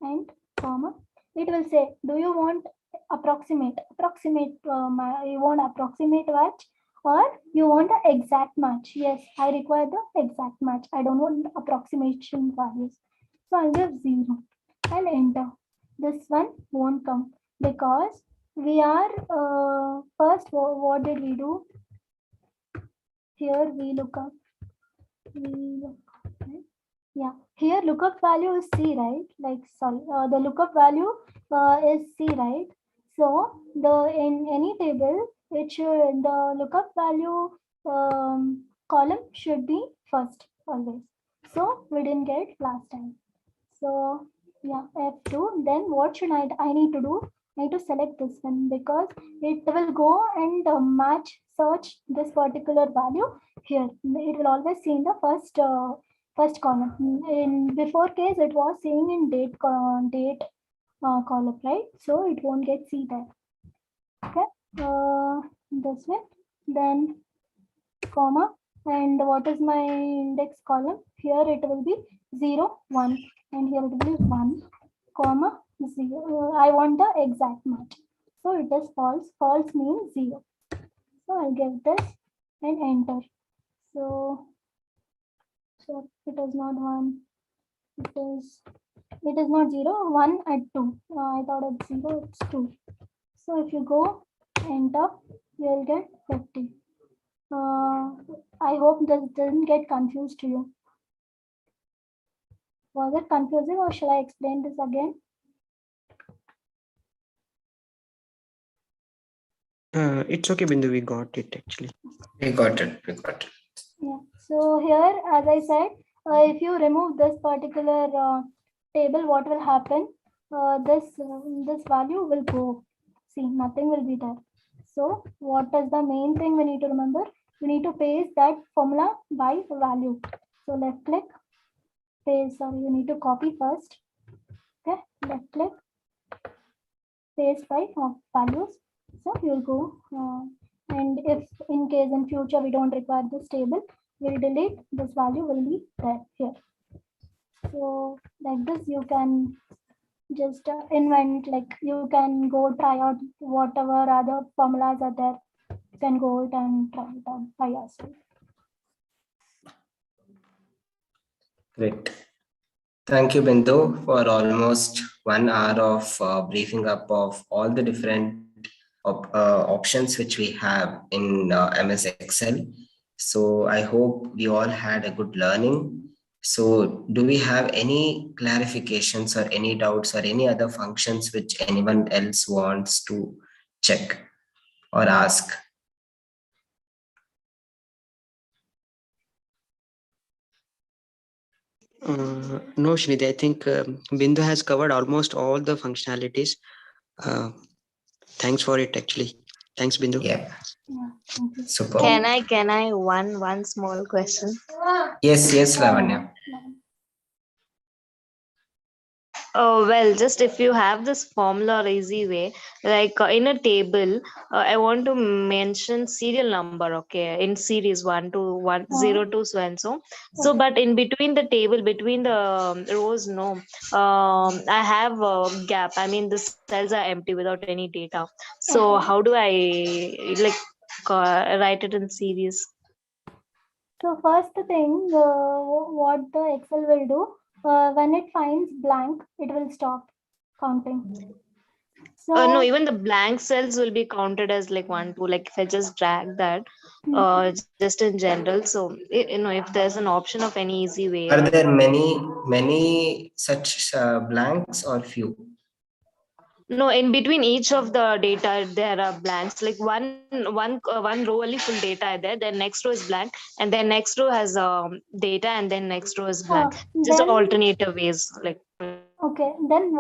and comma. It will say, do you want approximate, you want approximate match or you want the exact match? Yes, I require the exact match. I don't want approximation values. So I'll give 0 and enter. This one won't come because we are first, what did we do? Here we look up. Yeah, here lookup value is C, right? Like sorry, the lookup value is C, right? So the in any table, it should, the lookup value column should be first always. So we didn't get last time. So yeah, F2. Then what should I need to do? I need to select this one because it will go and match search this particular value here. It will always see in the first column. In before case, it was seeing in date column, right? So it won't get see there. Okay, this one. Then comma, and what is my index column? Here it will be 0, 1, and here it will be 1, comma 0. I want the exact match, so it is false. False means 0. So I'll give this and enter. So it is not 1. It is not 0. 1 at 2. I thought it's 0. It's 2. So if you go enter, you will get 50. I hope this doesn't get confused to you. Was it confusing or shall I explain this again? It's okay, Bindu. We got it actually. We got it. We got it. Yeah. So here, as I said, if you remove this particular table, what will happen? This value will go. See, nothing will be there. So what is the main thing we need to remember? We need to paste that formula by value. So left click, paste. Sorry, you need to copy first. Okay, left click, paste by values. So you'll go and if in case in future we don't require this table, we'll delete this value will be there here. So like this you can just invent, like you can go try out whatever other formulas are there. You can go it and try it out by yourself. Great. Thank you, Bindu, for almost 1 hour of briefing up of all the different options which we have in MS Excel. So I hope we all had a good learning. So do we have any clarifications or any doubts or any other functions which anyone else wants to check or ask? No, Srinidhi, I think Bindu has covered almost all the functionalities. Thanks for it, actually. Thanks, Bindu. Yeah, Yeah, thank you. super. Can I one small question? Yes, Lavanya. Oh, well, just if you have this formula or easy way, like in a table, I want to mention serial number, okay, in series 1 to 1 0 to so and so. So, but in between the table, between the rows, no, I have a gap. I mean, the cells are empty without any data. So, how do I like write it in series? So first thing, what the Excel will do, when it finds blank, it will stop counting. So No, even the blank cells will be counted as like 1, 2. Like if I just drag that, just in general. So if there's an option of any easy way, Are there many such blanks or few? no, in between each of the data there are blanks. Like one row only full data is there. Then next row is blank, and then next row has data, and then next row is blank. Just then alternative ways, like. okay, then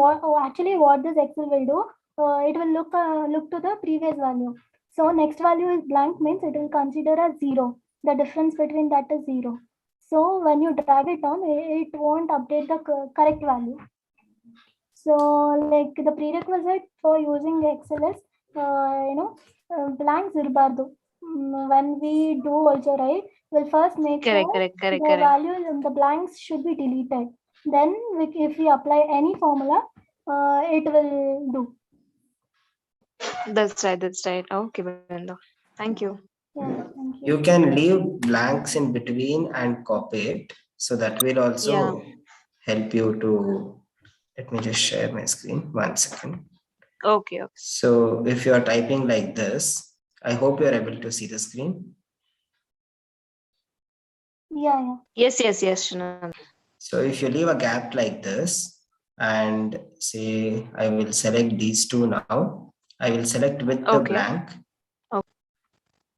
actually what this Excel will do, it will look to the previous value. So next value is blank means it will consider as 0. The difference between that is 0. So when you drag it down, it won't update the correct value. So like the prerequisite for using Excel is, blanks irbardu. When we do also, right, we'll first make sure the value in the blanks should be deleted. Then if we apply any formula, it will do. That's right. That's right. Okay, Brenda. Thank you. Yeah, thank you. You can leave blanks in between and copy it. So that will also Yeah. help you to, let me just share my screen. 1 second. Okay. So if you are typing like this, I hope you are able to see the screen. Yeah. Yes, Shanand. So if you leave a gap like this and say, I will select these two now, I will select with the blank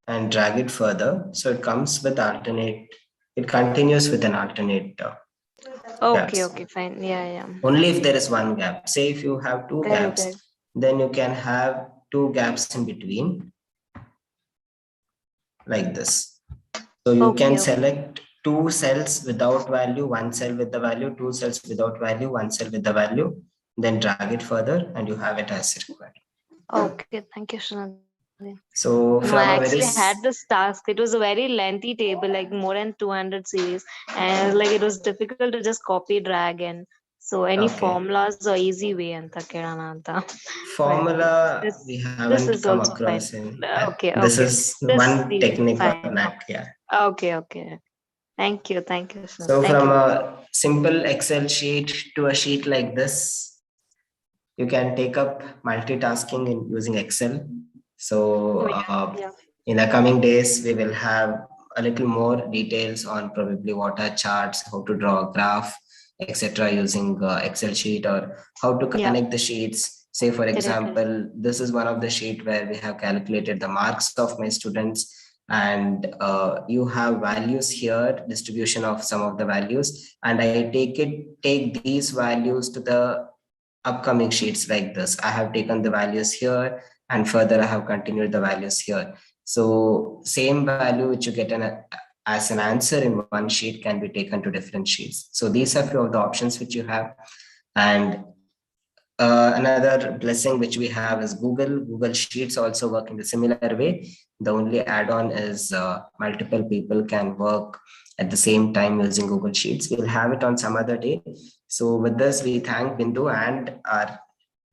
and drag it further. So it comes with alternate, it continues with an alternate gaps. Okay, fine. Yeah. Only if there is one gap. Say if you have two gaps, then you can have two gaps in between like this. So you can select two cells without value, one cell with the value, two cells without value, one cell with the value, then drag it further and you have it as required. Okay, thank you, Shanand. So no, I actually had this task. It was a very lengthy table, like more than 200 series, and like it was difficult to just copy, drag, and so any formulas or easy way anta kelana anta. Formula we haven't is come also across fine. in. Okay. This is one technique or fine. knack. Yeah. Okay. Thank you, Shanand. So Thank from you. a simple Excel sheet to a sheet like this, you can take up multitasking in using Excel. So in the coming days, we will have a little more details on probably what are charts, how to draw a graph, etc. using Excel sheet, or how to connect the sheets. Say, for example, this is one of the sheet where we have calculated the marks of my students, and you have values here, distribution of some of the values, and I take these values to the upcoming sheets like this. I have taken the values here and further I have continued the values here. So same value which you get as an answer in one sheet can be taken to different sheets. So these are few of the options which you have. And another blessing which we have is Google Sheets also work in the similar way. The only add-on is multiple people can work at the same time using Google Sheets. We'll have it on some other day. So with this, we thank Bindu and our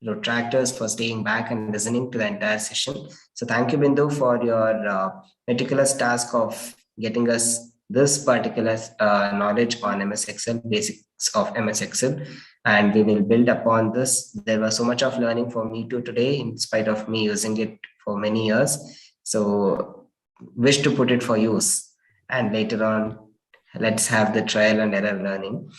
retractors for staying back and listening to the entire session. So thank you, Bindu, for your meticulous task of getting us this particular knowledge on MS Excel, basics of MS Excel, and we will build upon this. There was so much of learning for me too today, in spite of me using it for many years. So wish to put it for use, and later on, let's have the trial and error learning.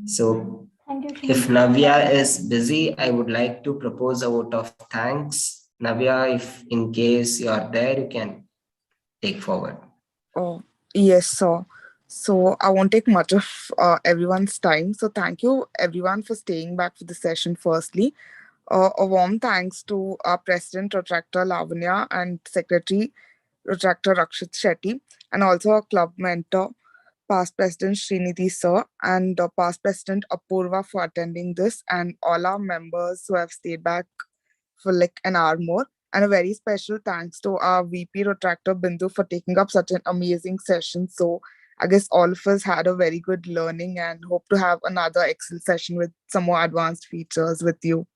So Thank you, if Shane. Navya is busy, I would like to propose a vote of thanks. Navya, if in case you are there, you can take forward. Oh, yes, sir. So I won't take much of everyone's time. So thank you everyone for staying back for the session firstly. A warm thanks to our President Retractor Lavanya and Secretary Retractor Rakshit Shetty, and also our club mentor, past President Srinidhi sir, and past President Apurva for attending this, and all our members who have stayed back for like an hour more. And a very special thanks to our VP Retractor Bindu for taking up such an amazing session. So I guess all of us had a very good learning and hope to have another Excel session with some more advanced features with you.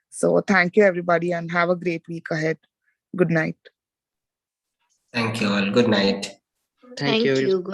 So thank you everybody and have a great week ahead. Good night. Thank you all. Good night. Thank you. Thank you. Good